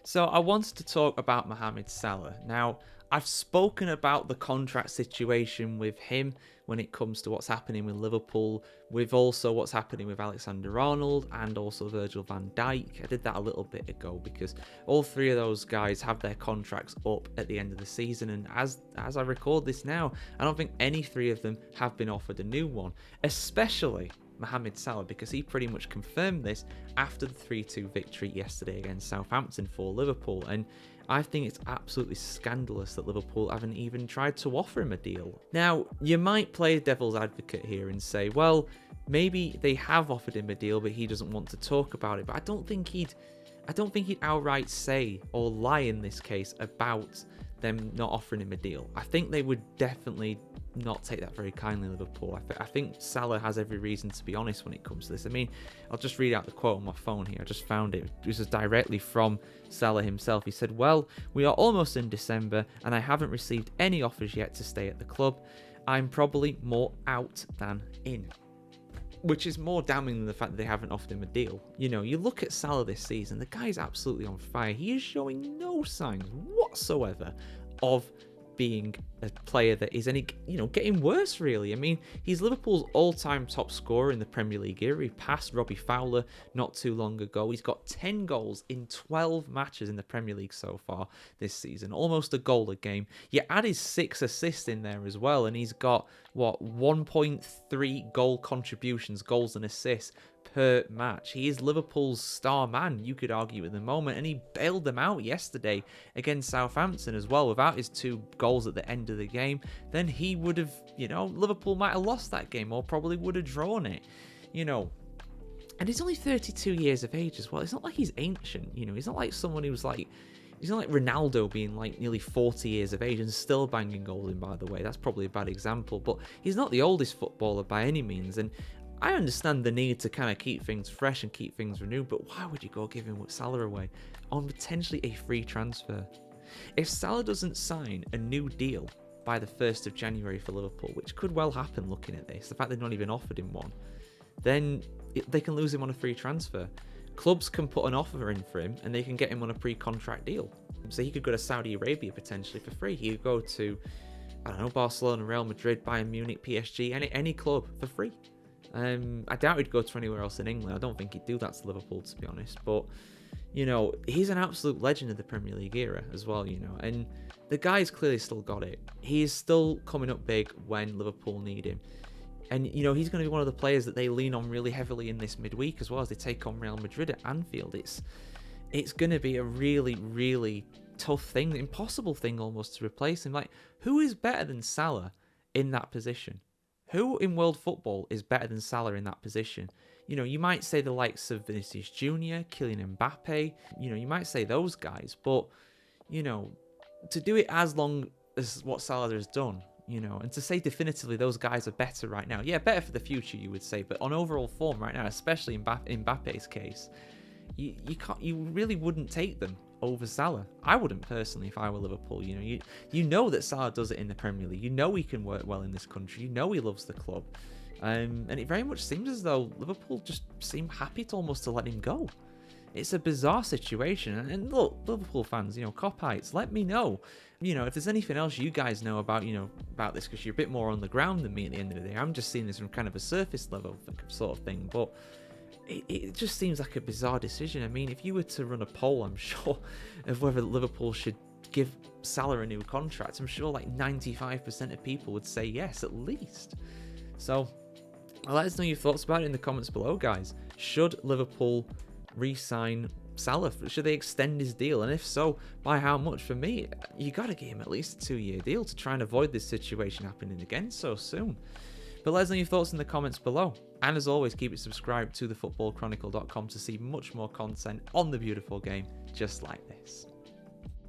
So I wanted to talk about Mohamed Salah. Now, I've spoken about the contract situation with him when it comes to what's happening with Liverpool, with also what's happening with Alexander-Arnold and also Virgil van Dijk. I did that a little bit ago because all three of those guys have their contracts up at the end of the season, and as I record this now, I don't think any three of them have been offered a new one, especially Mohamed Salah, because he pretty much confirmed this after the 3-2 victory yesterday against Southampton for Liverpool. And I think it's absolutely scandalous that Liverpool haven't even tried to offer him a deal. Now, you might play devil's advocate here and say, well, maybe they have offered him a deal, but he doesn't want to talk about it. But I don't think he'd outright say or lie in this case about them not offering him a deal. I think they would definitely not take that very kindly, Liverpool. I think Salah has every reason to be honest when it comes to this. I mean, I'll just read out the quote on my phone here. I just found it. This is directly from Salah himself. He said, "Well, we are almost in December and I haven't received any offers yet to stay at the club. I'm probably more out than in." Which is more damning than the fact that they haven't offered him a deal. You know, you look at Salah this season, the guy's absolutely on fire. He is showing no signs whatsoever of being a player that is getting worse, really. I mean, he's Liverpool's all-time top scorer in the Premier League era. He passed Robbie Fowler not too long ago. He's got 10 goals in 12 matches in the Premier League so far this season, almost a goal a game. You add his 6 assists in there as well, and he's got 1.3 goal contributions, goals and assists per match. He is Liverpool's star man, you could argue, at the moment, and he bailed them out yesterday against Southampton as well. Without his 2 goals at the end of the game, then he would have, Liverpool might have lost that game or probably would have drawn it, And he's only 32 years of age as well. It's not like he's ancient, He's not like someone who's like, he's not like Ronaldo being like nearly 40 years of age and still banging goals in, by the way. That's probably a bad example, but he's not the oldest footballer by any means. And I understand the need to kind of keep things fresh and keep things renewed, but why would you go giving Salah away on potentially a free transfer? If Salah doesn't sign a new deal by the 1st of January for Liverpool, which could well happen looking at this, the fact they've not even offered him one, then they can lose him on a free transfer. Clubs can put an offer in for him and they can get him on a pre-contract deal. So he could go to Saudi Arabia potentially for free. He could go to, I don't know, Barcelona, Real Madrid, Bayern Munich, PSG, any club for free. I doubt he'd go to anywhere else in England. I don't think he'd do that to Liverpool, to be honest. But, he's an absolute legend of the Premier League era as well, And the guy's clearly still got it. He is still coming up big when Liverpool need him. And, he's going to be one of the players that they lean on really heavily in this midweek as well as they take on Real Madrid at Anfield. It's going to be a really, really tough thing, impossible thing almost to replace him. Like, who is better than Salah in that position? Who in world football is better than Salah in that position? You might say the likes of Vinicius Jr., Kylian Mbappe, you might say those guys, but, to do it as long as what Salah has done, and to say definitively those guys are better right now. Yeah, better for the future, you would say, but on overall form right now, especially in Mbappe's case, you really wouldn't take them over Salah. I wouldn't personally if I were Liverpool. You know that Salah does it in the Premier League. You know he can work well in this country. You know he loves the club. And it very much seems as though Liverpool just seem happy to almost to let him go. It's a bizarre situation. And look, Liverpool fans, cop-heights, let me know. If there's anything else you guys know about, about this, because you're a bit more on the ground than me at the end of the day. I'm just seeing this from kind of a surface level sort of thing. But it just seems like a bizarre decision. I mean, if you were to run a poll, I'm sure, of whether Liverpool should give Salah a new contract, I'm sure like 95% of people would say yes, at least. So, let us know your thoughts about it in the comments below, guys. Should Liverpool re-sign Salah? Should they extend his deal? And if so, by how much? For me, you got to give him at least a 2-year deal to try and avoid this situation happening again so soon. But let us know your thoughts in the comments below. And as always, keep it subscribed to thefootballchronicle.com to see much more content on the beautiful game just like this.